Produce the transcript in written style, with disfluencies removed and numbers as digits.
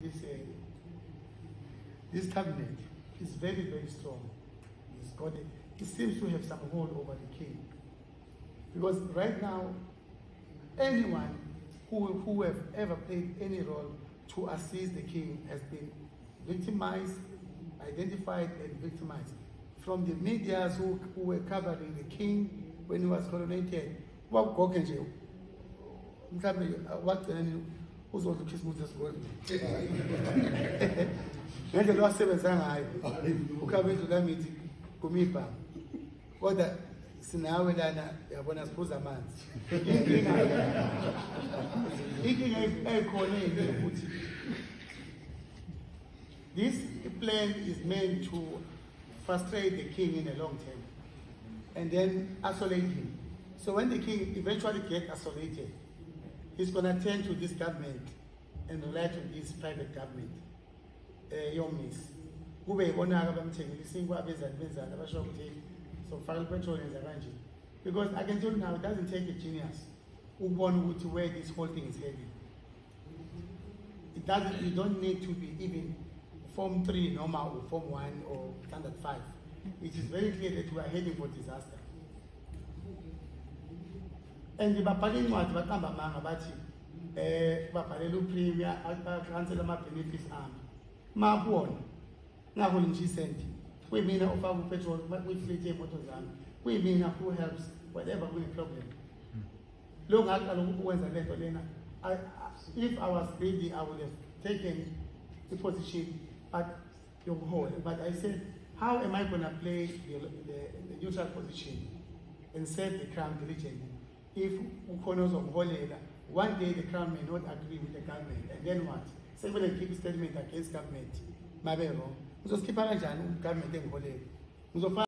This cabinet is very, very strong. It seems to have some hold over the king. Because right now, anyone who have ever played any role to assist the king has been victimized, identified and victimized. From the medias who were covering the king when he was coronated, ngendlela wasebenza ngayo ukhabethi lamithi kumipa kodwa sinawe lana yabona siphuza amanzi inkinga ekhona ukuthi this plan is meant to frustrate the king in the long term and then isolate him. So when the king eventually gets isolated, he's going to turn to this government and rely on this private government. Because I can tell you now, it doesn't take a genius who wants to where this whole thing is heading. It doesn't. You don't need to be even Form 3 normal or Form 1 or Standard 5. It is very clear that we are heading for disaster. And the Bapaling was Batamba Manga Bati, Bapalelu Premier, cancel my benefits arm. Mabon, Naholin G sent. We mean of our petrol, with fleet motors arm. We mean who helps, whatever with problem. Long after who if I was ready, I would have taken the position at your hall. But I said, how am I going to play the neutral position and save the crown diligently? If Ukonos of Holela, one day the crown may not agree with the government, and then what? Say when they keep statement against government, my wrong. Just keep on government and Holela.